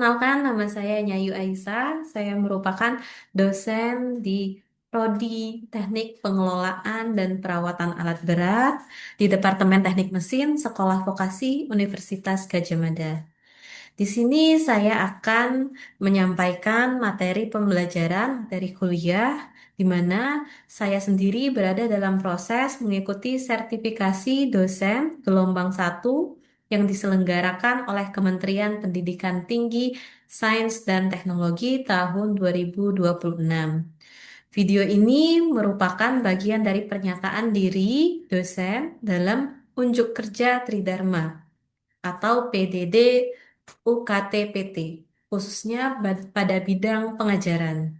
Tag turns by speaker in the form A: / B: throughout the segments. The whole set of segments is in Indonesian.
A: Perkenalkan, nama saya Nyayu Aisyah. Saya merupakan dosen di Prodi Teknik Pengelolaan dan Perawatan Alat Berat di Departemen Teknik Mesin Sekolah Vokasi Universitas Gadjah Mada. Di sini saya akan menyampaikan materi pembelajaran, materi kuliah, di mana saya sendiri berada dalam proses mengikuti sertifikasi dosen gelombang satu yang diselenggarakan oleh Kementerian Pendidikan Tinggi, Sains dan Teknologi tahun 2026. Video ini merupakan bagian dari pernyataan diri dosen dalam unjuk kerja Tridharma atau PDD UKT-PT, khususnya pada bidang pengajaran.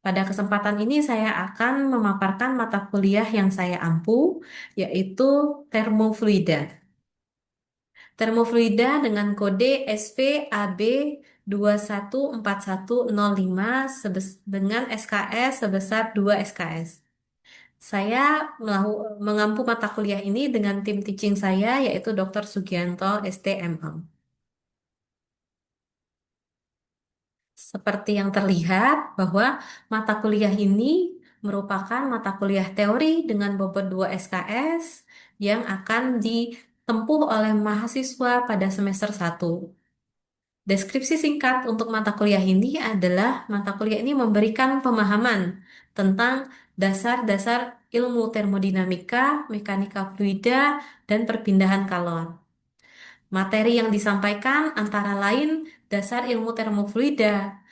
A: Pada kesempatan ini saya akan memaparkan mata kuliah yang saya ampu, yaitu termofluida. Termofluida dengan kode SPAB 214105 dengan SKS sebesar 2 SKS. Saya mengampu mata kuliah ini dengan tim teaching saya, yaitu Dr. Sugianto, STMM. Seperti yang terlihat bahwa mata kuliah ini merupakan mata kuliah teori dengan bobot 2 SKS yang akan ditempuh oleh mahasiswa pada semester 1. Deskripsi singkat untuk mata kuliah ini adalah mata kuliah ini memberikan pemahaman tentang dasar-dasar ilmu termodinamika, mekanika fluida, dan perpindahan kalor. Materi yang disampaikan antara lain dasar ilmu termofluida,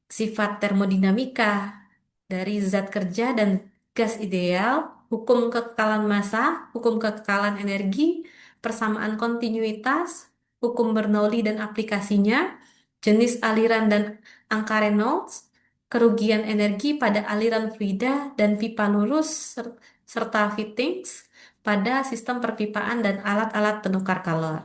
A: sifat termodinamika dari zat kerja dan gas ideal, hukum kekekalan massa, hukum kekekalan energi, persamaan kontinuitas, hukum Bernoulli dan aplikasinya, jenis aliran dan angka Reynolds, kerugian energi pada aliran fluida dan pipa lurus, serta fittings pada sistem perpipaan dan alat-alat penukar kalor.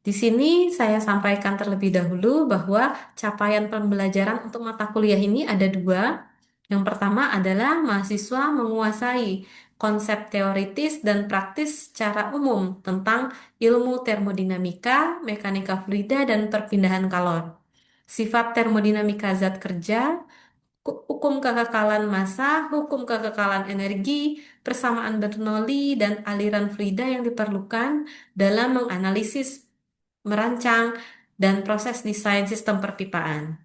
A: Di sini saya sampaikan terlebih dahulu bahwa capaian pembelajaran untuk mata kuliah ini ada dua. Yang pertama adalah mahasiswa menguasai konsep teoritis dan praktis secara umum tentang ilmu termodinamika, mekanika fluida, dan perpindahan kalor. Sifat termodinamika zat kerja, hukum kekekalan massa, hukum kekekalan energi, persamaan Bernoulli, dan aliran fluida yang diperlukan dalam menganalisis, merancang, dan proses desain sistem perpipaan.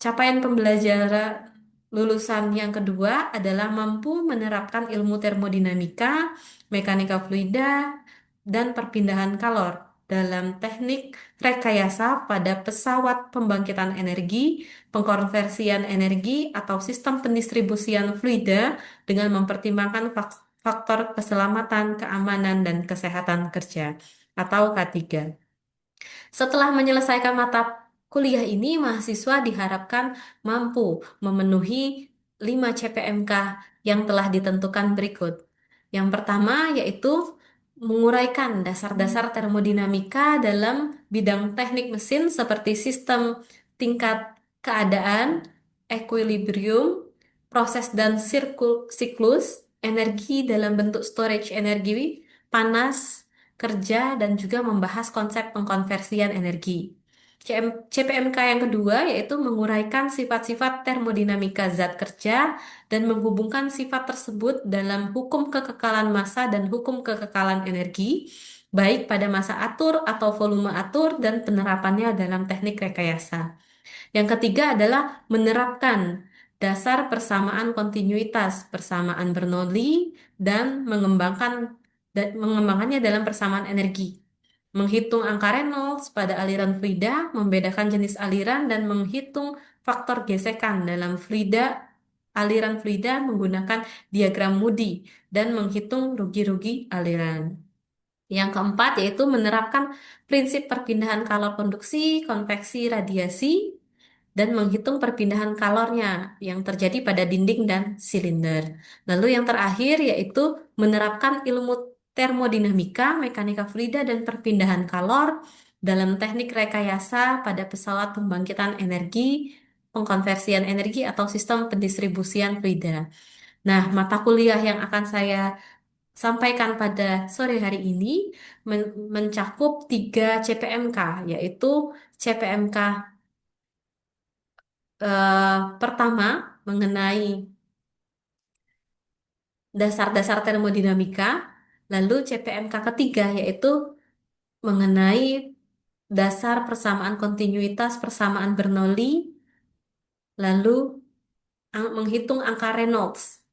A: Capaian pembelajaran lulusan yang kedua adalah mampu menerapkan ilmu termodinamika, mekanika fluida, dan perpindahan kalor dalam teknik rekayasa pada pesawat pembangkitan energi, pengkonversian energi, atau sistem pendistribusian fluida dengan mempertimbangkan faktor keselamatan, keamanan, dan kesehatan kerja atau K3. Setelah menyelesaikan mata kuliah ini, mahasiswa diharapkan mampu memenuhi 5 CPMK yang telah ditentukan berikut. Yang pertama yaitu menguraikan dasar-dasar termodinamika dalam bidang teknik mesin seperti sistem tingkat keadaan, equilibrium, proses dan siklus, energi dalam bentuk storage energi, panas, kerja, dan juga membahas konsep pengkonversian energi. CPMK yang kedua yaitu menguraikan sifat-sifat termodinamika zat kerja dan menghubungkan sifat tersebut dalam hukum kekekalan massa dan hukum kekekalan energi, baik pada massa atur atau volume atur dan penerapannya dalam teknik rekayasa. Yang ketiga adalah menerapkan dasar persamaan kontinuitas, persamaan Bernoulli, dan mengembangkannya dalam persamaan energi. Menghitung angka Reynolds pada aliran fluida, membedakan jenis aliran, dan menghitung faktor gesekan dalam aliran fluida menggunakan diagram Moody, dan menghitung rugi-rugi aliran. Yang keempat yaitu menerapkan prinsip perpindahan kalor konduksi, konveksi, radiasi, dan menghitung perpindahan kalornya yang terjadi pada dinding dan silinder. Lalu yang terakhir yaitu menerapkan ilmu termodinamika, mekanika fluida, dan perpindahan kalor dalam teknik rekayasa pada pesawat pembangkitan energi, pengkonversian energi, atau sistem pendistribusian fluida. Nah, mata kuliah yang akan saya sampaikan pada sore hari ini mencakup 3 CPMK, yaitu CPMK pertama mengenai dasar-dasar termodinamika, lalu CPMK ketiga yaitu mengenai dasar persamaan kontinuitas persamaan Bernoulli, lalu menghitung angka Reynolds,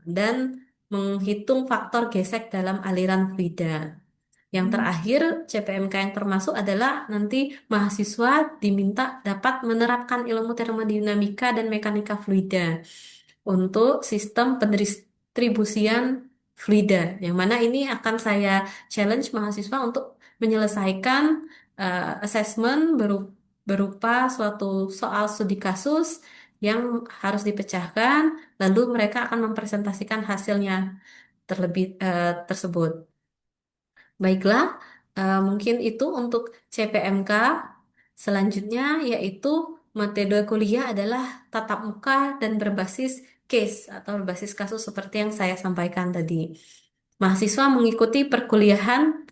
A: dan menghitung faktor gesek dalam aliran fluida. Yang terakhir, CPMK yang termasuk adalah nanti mahasiswa diminta dapat menerapkan ilmu termodinamika dan mekanika fluida untuk sistem pendistribusian fluida, yang mana ini akan saya challenge mahasiswa untuk menyelesaikan assessment berupa suatu soal studi kasus yang harus dipecahkan, lalu mereka akan mempresentasikan hasilnya tersebut. Baiklah, mungkin itu untuk CPMK. Selanjutnya yaitu metode kuliah adalah tatap muka dan berbasis case atau berbasis kasus seperti yang saya sampaikan tadi. Mahasiswa mengikuti perkuliahan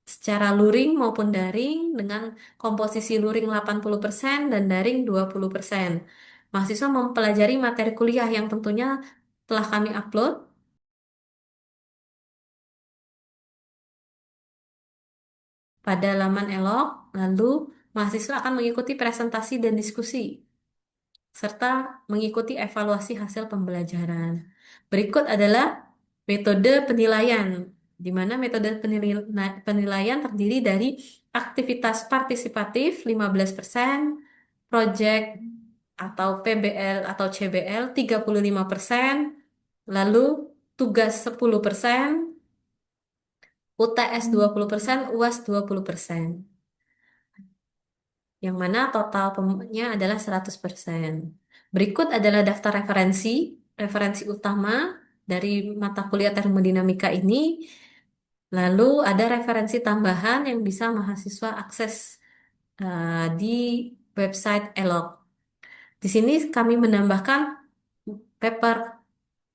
A: secara luring maupun daring dengan komposisi luring 80% dan daring 20%. Mahasiswa mempelajari materi kuliah yang tentunya telah kami upload pada laman Elok, lalu mahasiswa akan mengikuti presentasi dan diskusi, serta mengikuti evaluasi hasil pembelajaran. Berikut adalah metode penilaian, di mana metode penilaian terdiri dari aktivitas partisipatif 15%, project atau PBL atau CBL 35%, lalu tugas 10%, UTS 20%, UAS 20%. Yang mana totalnya adalah 100%. Berikut adalah daftar referensi, referensi utama dari mata kuliah termodinamika ini. Lalu ada referensi tambahan yang bisa mahasiswa akses di website ELOG. Di sini kami menambahkan paper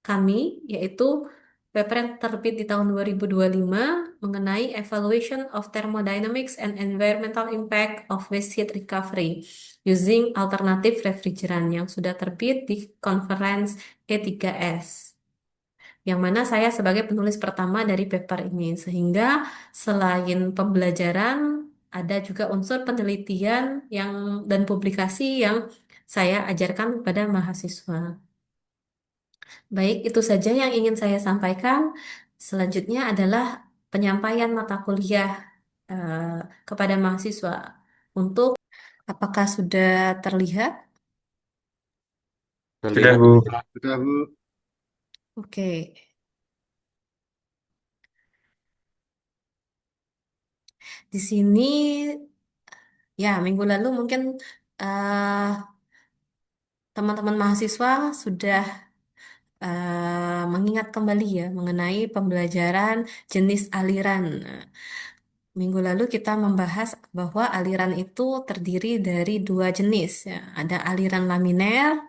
A: kami, yaitu paper yang terbit di tahun 2025 mengenai Evaluation of Thermodynamics and Environmental Impact of Waste Heat Recovery using Alternative Refrigerant yang sudah terbit di Conference E3S. Yang mana saya sebagai penulis pertama dari paper ini, sehingga selain pembelajaran ada juga unsur penelitian yang dan publikasi yang saya ajarkan kepada mahasiswa. Baik, itu saja yang ingin saya sampaikan. Selanjutnya adalah penyampaian mata kuliah eh, kepada mahasiswa. Untuk apakah sudah terlihat?
B: Sudah,
C: Terlihat.
B: Bu.
C: Sudah, Bu.
A: Oke, di sini ya minggu lalu mungkin eh, teman-teman mahasiswa sudah mengingat kembali ya mengenai pembelajaran jenis aliran. Nah, minggu lalu kita membahas bahwa aliran itu terdiri dari dua jenis ya. Ada aliran laminer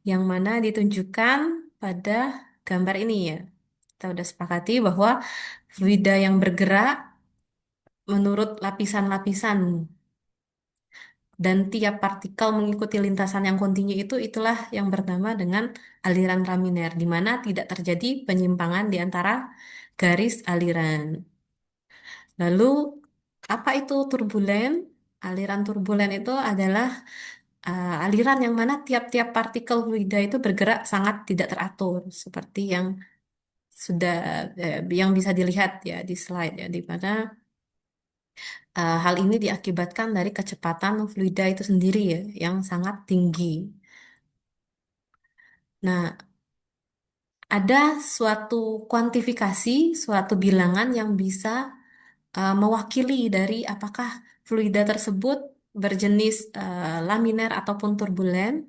A: yang mana ditunjukkan pada gambar ini ya. Kita udah sepakati bahwa fluida yang bergerak menurut lapisan-lapisan dan tiap partikel mengikuti lintasan yang kontinu itulah yang bernama dengan aliran laminer, di mana tidak terjadi penyimpangan di antara garis aliran. Lalu, apa itu turbulen? Aliran turbulen itu adalah aliran yang mana tiap-tiap partikel fluida itu bergerak sangat tidak teratur, seperti yang sudah yang bisa dilihat ya di slide ya, di mana hal ini diakibatkan dari kecepatan fluida itu sendiri ya, yang sangat tinggi. Nah, ada suatu kuantifikasi, suatu bilangan yang bisa mewakili dari apakah fluida tersebut berjenis laminer ataupun turbulen,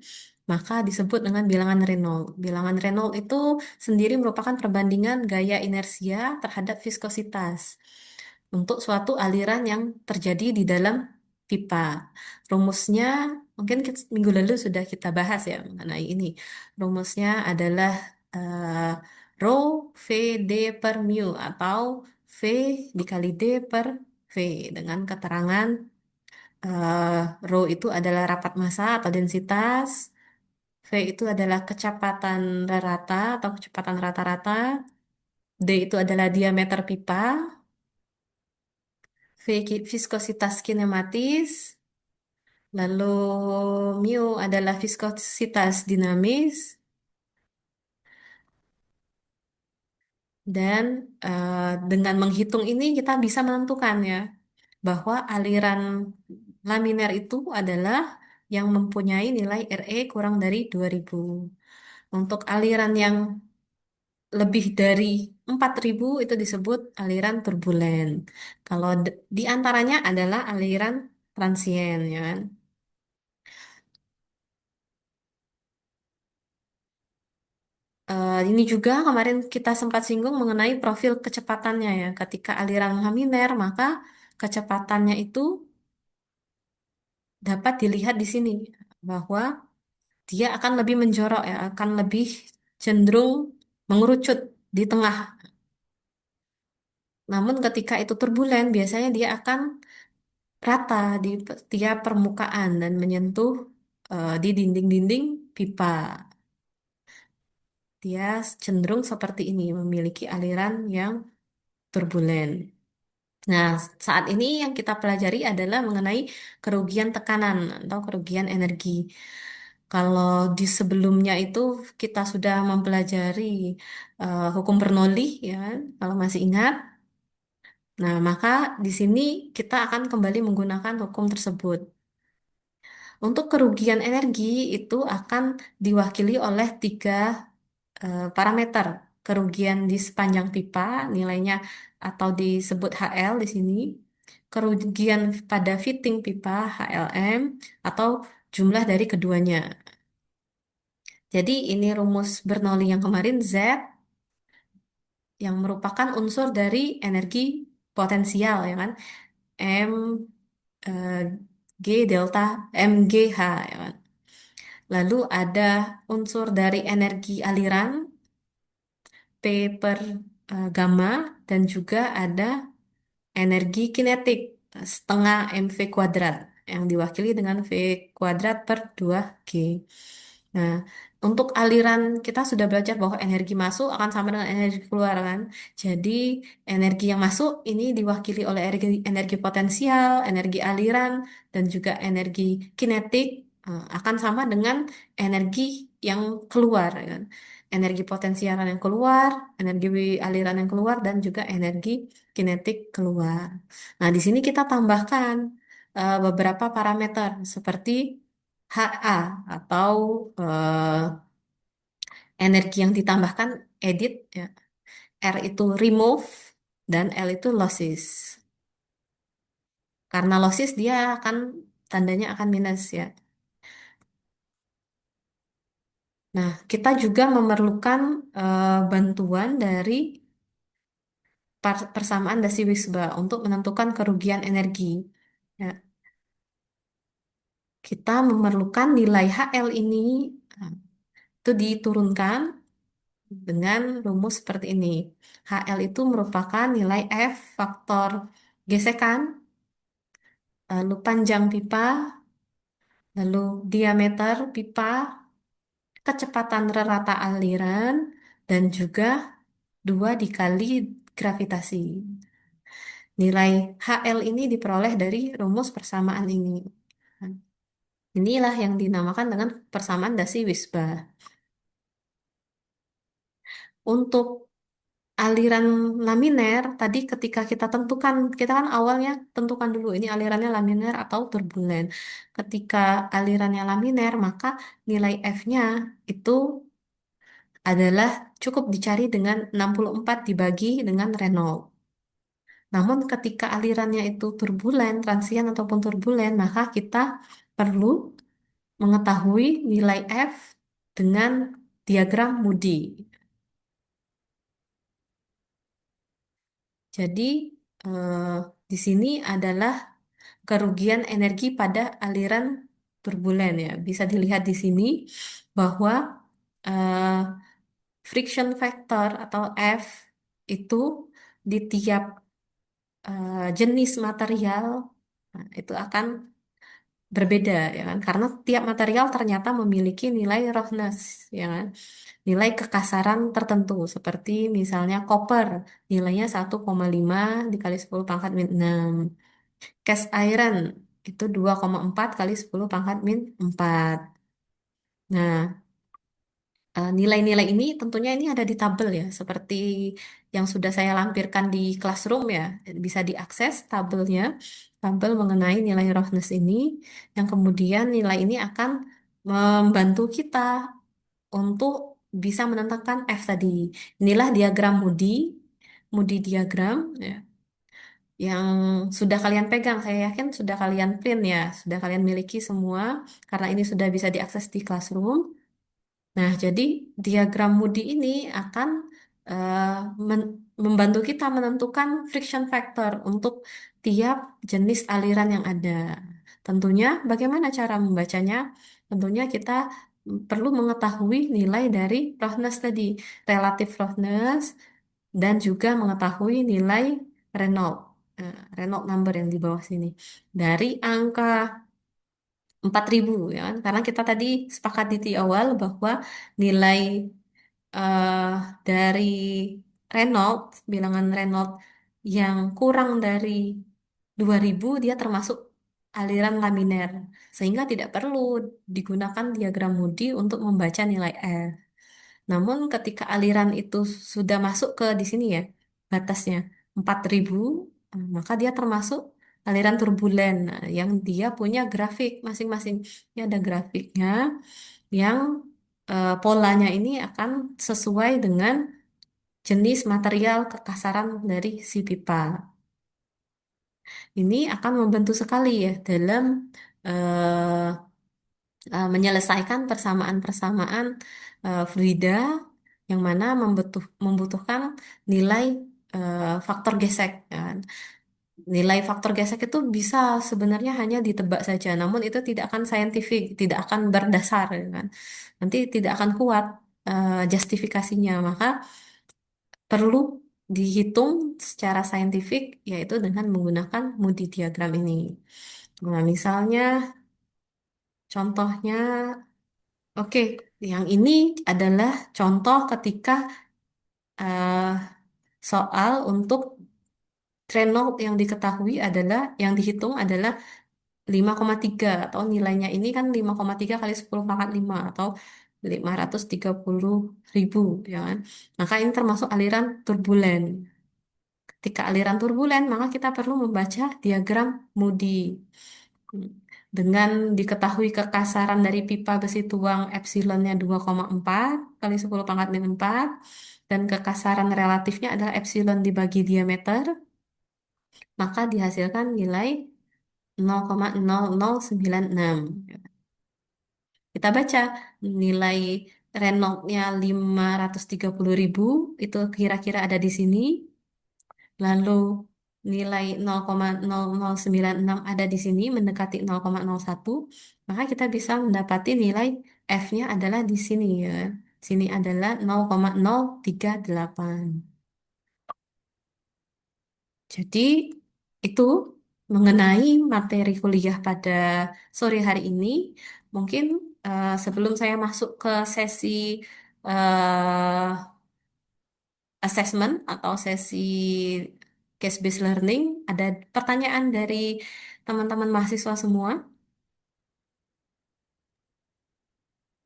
A: maka disebut dengan bilangan Reynolds. Bilangan Reynolds itu sendiri merupakan perbandingan gaya inersia terhadap viskositas untuk suatu aliran yang terjadi di dalam pipa. Rumusnya mungkin minggu lalu sudah kita bahas ya mengenai ini. Rumusnya adalah Rho V D per mu atau V dikali D per V dengan keterangan rho itu adalah rapat massa atau densitas, V itu adalah kecepatan rata atau kecepatan rata-rata, D itu adalah diameter pipa, viskositas kinematis, lalu mu adalah viskositas dinamis, dan dengan menghitung ini kita bisa menentukan ya bahwa aliran laminer itu adalah yang mempunyai nilai Re kurang dari 2000. Untuk aliran yang lebih dari 4000 itu disebut aliran turbulen. Kalau di antaranya adalah aliran transien ya kan. Ini juga kemarin kita sempat singgung mengenai profil kecepatannya ya. Ketika aliran laminer, maka kecepatannya itu dapat dilihat di sini bahwa dia akan lebih menjorok ya, akan lebih cenderung mengerucut di tengah. Namun ketika itu turbulen, biasanya dia akan rata di tiap permukaan dan menyentuh di dinding-dinding pipa. Dia cenderung seperti ini, memiliki aliran yang turbulen. Nah, saat ini yang kita pelajari adalah mengenai kerugian tekanan atau kerugian energi. Kalau di sebelumnya itu kita sudah mempelajari hukum Bernoulli, ya, kan? Kalau masih ingat. Nah, maka di sini kita akan kembali menggunakan hukum tersebut. Untuk kerugian energi itu akan diwakili oleh tiga parameter. Kerugian di sepanjang pipa, nilainya atau disebut HL di sini. Kerugian pada fitting pipa, HLM, atau jumlah dari keduanya. Jadi ini rumus Bernoulli yang kemarin Z yang merupakan unsur dari energi potensial ya kan. M eh, G delta MGH ya kan. Lalu ada unsur dari energi aliran P per gamma dan juga ada energi kinetik setengah mv kuadrat yang diwakili dengan V kuadrat per 2G. Nah, untuk aliran kita sudah belajar bahwa energi masuk akan sama dengan energi keluar kan. Jadi energi yang masuk ini diwakili oleh energi potensial, energi aliran, dan juga energi kinetik akan sama dengan energi yang keluar ya kan. Energi potensialan yang keluar, energi aliran yang keluar, dan juga energi kinetik keluar. Nah, di sini kita tambahkan beberapa parameter seperti HA atau energi yang ditambahkan edit ya. R itu remove dan L itu losses. Karena losses dia akan tandanya akan minus ya. Nah, kita juga memerlukan bantuan dari persamaan Dasi-Wisba untuk menentukan kerugian energi. Ya, kita memerlukan nilai HL ini nah, itu diturunkan dengan rumus seperti ini. HL itu merupakan nilai F faktor gesekan, lalu panjang pipa, lalu diameter pipa, kecepatan rata aliran, dan juga 2 dikali gravitasi. Nilai HL ini diperoleh dari rumus persamaan ini. Inilah yang dinamakan dengan persamaan Dasi-Wisba. Untuk aliran laminer, tadi ketika kita tentukan, kita kan awalnya tentukan dulu ini alirannya laminer atau turbulen. Ketika alirannya laminer, maka nilai F-nya itu adalah cukup dicari dengan 64 dibagi dengan Reynolds. Namun ketika alirannya itu turbulen, transien ataupun turbulen, maka kita perlu mengetahui nilai F dengan diagram Moody. Jadi eh, di sini adalah kerugian energi pada aliran turbulen ya. Bisa dilihat di sini bahwa eh, friction factor atau F itu di tiap jenis material, nah, itu akan berbeda ya kan, karena tiap material ternyata memiliki nilai roughness ya kan, nilai kekasaran tertentu seperti misalnya copper nilainya 1,5 dikali 10 pangkat min 6, cast iron itu 2,4 kali 10 pangkat min 4. Nah, nilai-nilai ini tentunya ini ada di tabel ya, seperti yang sudah saya lampirkan di classroom ya. Bisa diakses tabelnya, tabel mengenai nilai roughness ini, yang kemudian nilai ini akan membantu kita untuk bisa menentukan F tadi. Inilah diagram Moody, Moody diagram ya, yang sudah kalian pegang. Saya yakin sudah kalian print ya, sudah kalian miliki semua, karena ini sudah bisa diakses di classroom. Nah, jadi diagram Moody ini akan eh, membantu kita menentukan friction factor untuk tiap jenis aliran yang ada. Tentunya, bagaimana cara membacanya? Tentunya kita perlu mengetahui nilai dari roughness tadi, relatif roughness, dan juga mengetahui nilai Reynolds, Reynolds number yang di bawah sini. Dari angka 4.000 ya kan? Karena kita tadi sepakat di awal bahwa nilai eh, dari Reynolds, bilangan Reynolds yang kurang dari 2.000 dia termasuk aliran laminer. Sehingga tidak perlu digunakan diagram Moody untuk membaca nilai F. Namun ketika aliran itu sudah masuk ke di sini ya, batasnya 4.000, maka dia termasuk aliran turbulen, nah, yang dia punya grafik masing-masing. Ini ada grafiknya yang polanya ini akan sesuai dengan jenis material kekasaran dari si pipa. Ini akan membantu sekali ya dalam eh, menyelesaikan persamaan-persamaan fluida yang mana membutuhkan nilai faktor gesek ya kan. Nilai faktor gesek itu bisa sebenarnya hanya ditebak saja, namun itu tidak akan saintifik, tidak akan berdasar ya kan. Nanti tidak akan kuat justifikasinya, maka perlu dihitung secara saintifik yaitu dengan menggunakan Moody diagram ini. Nah, misalnya contohnya, oke, yang ini adalah contoh ketika eh, soal untuk Reynolds yang diketahui adalah, yang dihitung adalah 5,3 atau nilainya ini kan 5,3 kali 10 pangkat 5 atau 530.000 ya kan. Maka ini termasuk aliran turbulen. Ketika aliran turbulen, maka kita perlu membaca diagram Moody. Dengan diketahui kekasaran dari pipa besi tuang epsilonnya 2,4 kali 10 pangkat min 4 dan kekasaran relatifnya adalah epsilon dibagi diameter, maka dihasilkan nilai 0,0096. Kita baca nilai Reynolds-nya 530.000 itu kira-kira ada di sini. Lalu nilai 0,0096 ada di sini mendekati 0,01, maka kita bisa mendapati nilai F-nya adalah di sini ya. Sini adalah 0,038. Jadi itu mengenai materi kuliah pada sore hari ini. Mungkin sebelum saya masuk ke sesi eh, assessment atau sesi case-based learning, ada pertanyaan dari teman-teman mahasiswa semua?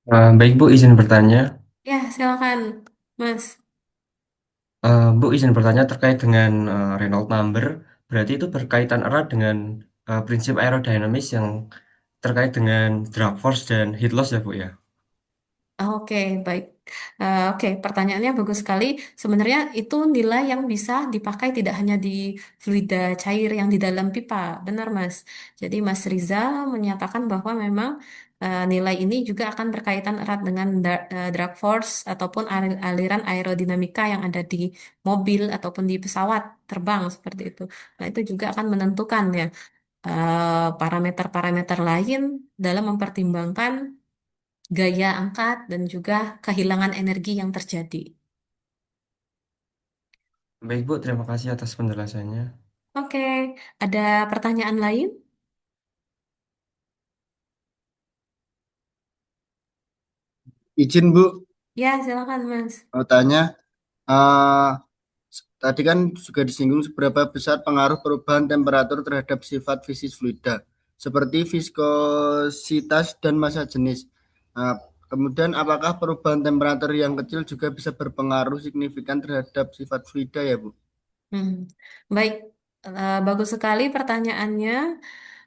B: Baik Bu, izin bertanya.
A: Ya, silakan, Mas.
B: Bu, izin bertanya terkait dengan Reynolds number. Berarti itu berkaitan erat dengan prinsip aerodinamis yang terkait dengan drag force dan heat loss ya Bu ya.
A: Oke, baik. Oke, pertanyaannya bagus sekali. Sebenarnya itu nilai yang bisa dipakai tidak hanya di fluida cair yang di dalam pipa. Benar, Mas. Jadi, Mas Rizal menyatakan bahwa memang nilai ini juga akan berkaitan erat dengan drag force ataupun aliran aerodinamika yang ada di mobil ataupun di pesawat terbang seperti itu. Nah, itu juga akan menentukan ya parameter-parameter lain dalam mempertimbangkan gaya angkat, dan juga kehilangan energi yang terjadi.
B: Baik Bu, terima kasih atas penjelasannya.
A: Oke, ada pertanyaan lain?
C: Izin Bu,
A: Ya, silakan Mas.
C: mau tanya. eh, Tadi kan juga disinggung seberapa besar pengaruh perubahan temperatur terhadap sifat fisik fluida, seperti viskositas dan massa jenis. Nah, kemudian apakah perubahan temperatur yang kecil juga bisa berpengaruh signifikan terhadap sifat fluida ya Bu?
A: Hmm. Baik, bagus sekali pertanyaannya,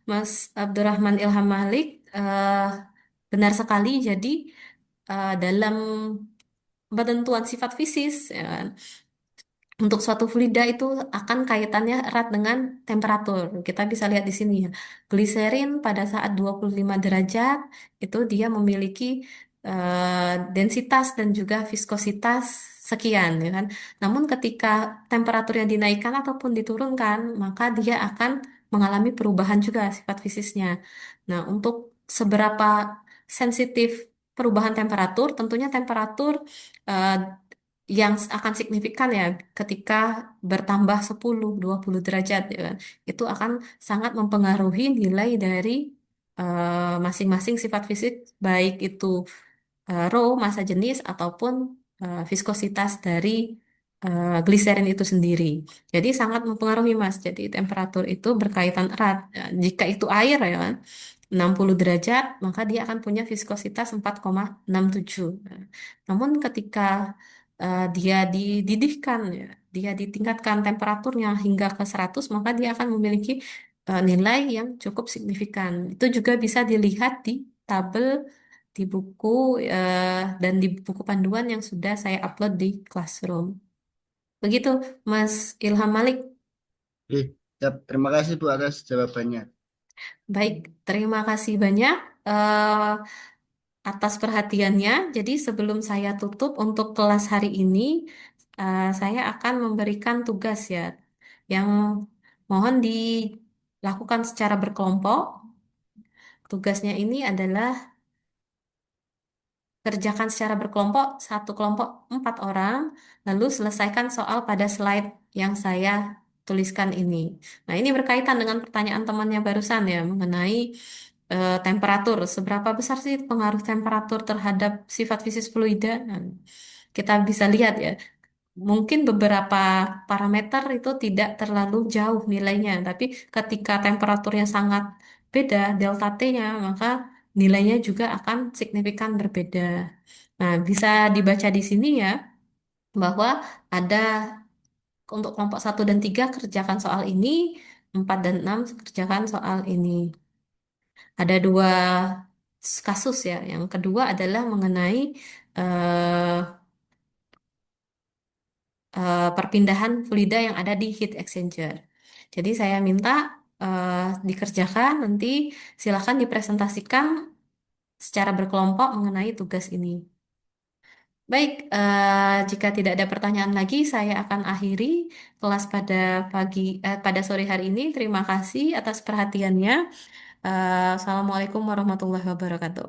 A: Mas Abdurrahman Ilham Malik. Eh, Benar sekali, jadi dalam penentuan sifat fisis, ya kan, untuk suatu fluida itu akan kaitannya erat dengan temperatur. Kita bisa lihat di sini ya. Gliserin pada saat 25 derajat itu dia memiliki densitas dan juga viskositas sekian, ya kan. Namun ketika temperaturnya dinaikkan ataupun diturunkan, maka dia akan mengalami perubahan juga sifat fisisnya. Nah, untuk seberapa sensitif perubahan temperatur, tentunya temperatur eh, yang akan signifikan ya ketika bertambah 10-20 derajat, ya kan. Itu akan sangat mempengaruhi nilai dari masing-masing sifat fisik, baik itu raw massa jenis ataupun viskositas dari gliserin itu sendiri. Jadi sangat mempengaruhi Mas. Jadi temperatur itu berkaitan erat. Ya, jika itu air, ya kan, 60 derajat, maka dia akan punya viskositas 4,67. Nah, namun ketika dia dididihkan, ya, dia ditingkatkan temperaturnya hingga ke 100, maka dia akan memiliki nilai yang cukup signifikan. Itu juga bisa dilihat di tabel di buku dan di buku panduan yang sudah saya upload di Classroom. Begitu, Mas Ilham Malik.
C: Siap. Terima kasih Bu atas jawabannya.
A: Baik, terima kasih banyak atas perhatiannya. Jadi sebelum saya tutup untuk kelas hari ini, saya akan memberikan tugas ya, yang mohon dilakukan secara berkelompok. Tugasnya ini adalah kerjakan secara berkelompok, satu kelompok 4 orang, lalu selesaikan soal pada slide yang saya tuliskan ini. Nah, ini berkaitan dengan pertanyaan temannya barusan ya, mengenai temperatur. Seberapa besar sih pengaruh temperatur terhadap sifat fisis fluida? Nah, kita bisa lihat ya, mungkin beberapa parameter itu tidak terlalu jauh nilainya, tapi ketika temperaturnya sangat beda, delta T-nya, maka nilainya juga akan signifikan berbeda. Nah, bisa dibaca di sini ya, bahwa ada untuk kelompok 1 dan 3 kerjakan soal ini, 4 dan 6 kerjakan soal ini. Ada dua kasus ya. Yang kedua adalah mengenai eh, perpindahan fluida yang ada di heat exchanger. Jadi saya minta dikerjakan, nanti silakan dipresentasikan secara berkelompok mengenai tugas ini. Baik, jika tidak ada pertanyaan lagi, saya akan akhiri kelas pada pada sore hari ini. Terima kasih atas perhatiannya. Assalamualaikum warahmatullahi wabarakatuh.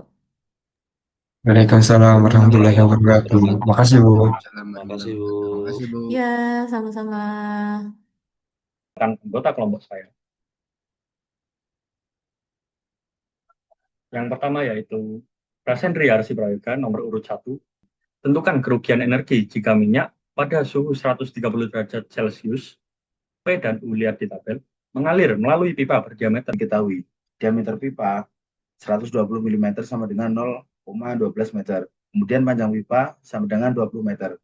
B: Waalaikumsalam warahmatullahi wabarakatuh. Makasih Bu.
C: Waalaikumsalam warahmatullahi
D: Makasih, Bu.
C: wabarakatuh. Terima kasih Bu.
A: Ya, sama-sama.
D: Kan anggota kelompok saya. Yang pertama yaitu Rasendri Harsi Prayoga nomor urut 1. Tentukan kerugian energi jika minyak pada suhu 130 derajat Celcius, P dan U lihat di tabel, mengalir melalui pipa berdiameter diketahui. Diameter pipa 120 mm sama dengan 0,12 meter. Kemudian panjang pipa sama dengan 20 meter.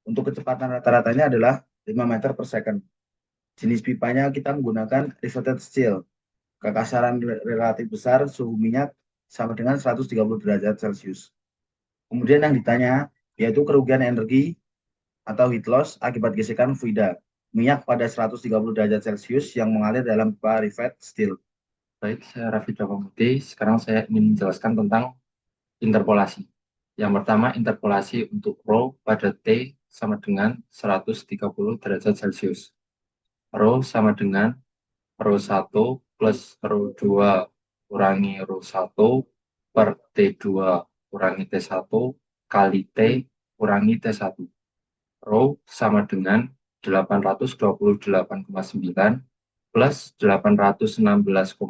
D: Untuk kecepatan rata-ratanya adalah 5 meter per second. Jenis pipanya kita menggunakan riveted steel. Kekasaran relatif besar, suhu minyak sama dengan 130 derajat Celcius. Kemudian yang ditanya yaitu kerugian energi atau heat loss akibat gesekan fluida minyak pada 130 derajat Celcius yang mengalir dalam pipa rivet steel.
E: Baik, saya Raffi Dwapamuti. Sekarang saya ingin menjelaskan tentang interpolasi. Yang pertama, interpolasi untuk rho pada T sama dengan 130 derajat Celcius. Rho sama dengan rho 1 plus rho 2 kurangi rho 1 per T2 kurangi T1 kali T kurangi T1. Rho sama dengan 828,9 plus 816,8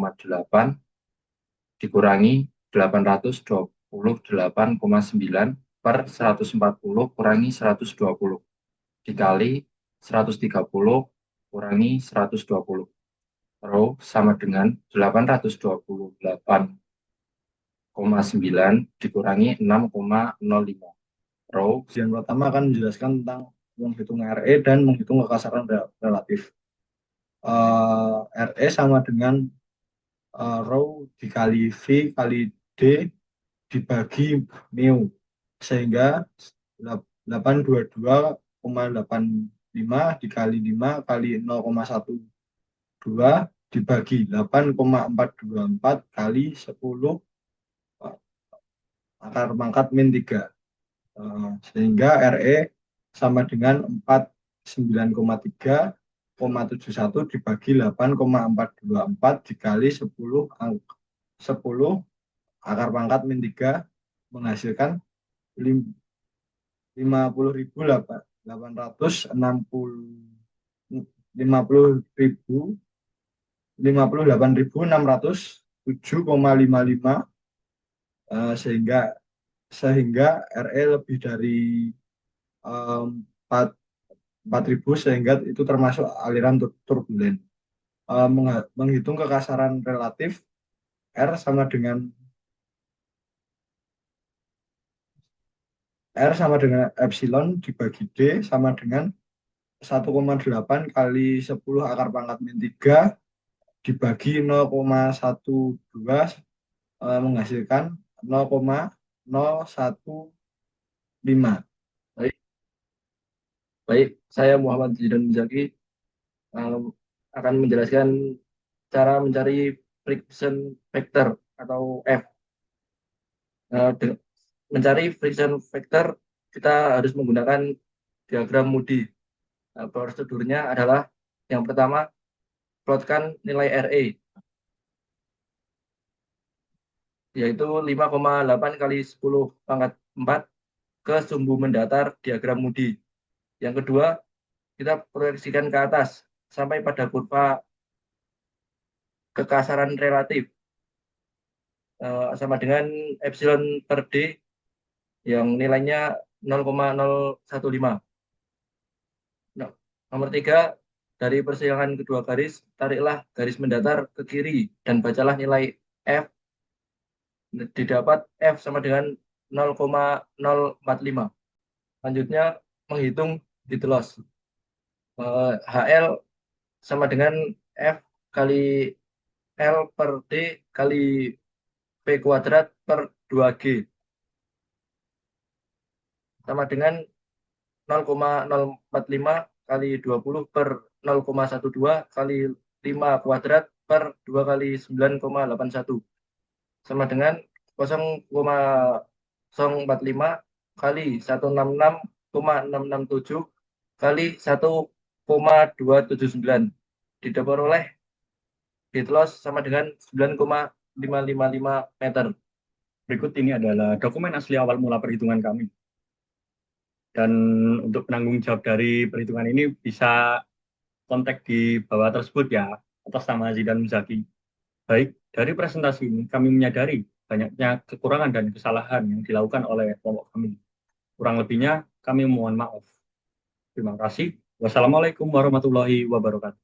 E: dikurangi 828,9 per 140 kurangi 120 dikali 130 kurangi 120. Rho sama dengan 828,9 dikurangi 6,05. Rho.
F: Yang pertama akan menjelaskan tentang menghitung RE dan menghitung kekasaran relatif. RE sama dengan rho dikali V kali D dibagi mu, sehingga 822,85 dikali 5 kali 0,12 dibagi 8,424 kali 10 akar pangkat min 3. Sehingga RE sama dengan 49,3,71 dibagi 8,424 dikali 10 akar pangkat min 3 menghasilkan 58.607,55 sehingga RE lebih dari 4.000 sehingga itu termasuk aliran turbulen. Menghitung kekasaran relatif, R sama dengan epsilon dibagi D sama dengan 1,8 kali 10 akar pangkat min 3 dibagi 0,12 menghasilkan 0,015.
G: Baik, saya Muhammad Zidan Muzaki akan menjelaskan cara mencari friction factor atau F. Mencari friction factor kita harus menggunakan diagram Moody. Prosedurnya adalah yang pertama, plotkan nilai RE, yaitu 5,8 kali 10 pangkat 4 ke sumbu mendatar diagram Moody. Yang kedua, kita proyeksikan ke atas sampai pada kurva kekasaran relatif sama dengan epsilon per D yang nilainya 0,015. Nah, nomor 3, dari persilangan kedua garis, tariklah garis mendatar ke kiri dan bacalah nilai F. Didapat F sama dengan 0,045. Selanjutnya, menghitung heat loss. HL sama dengan F kali L per D kali P kuadrat per 2G sama dengan 0,045 kali 20 per 0,12 kali 5 kuadrat per 2 kali 9,81 sama dengan 0,045 kali 166,667 kali 1,279 diperoleh heat loss sama dengan 9,555 meter.
D: Berikut ini adalah dokumen asli awal mula perhitungan kami. Dan untuk penanggung jawab dari perhitungan ini bisa kontak di bawah tersebut ya, atas nama Zidan Muzaki. Baik, dari presentasi ini kami menyadari banyaknya kekurangan dan kesalahan yang dilakukan oleh kelompok kami. Kurang lebihnya kami mohon maaf. Terima kasih. Wassalamualaikum warahmatullahi wabarakatuh.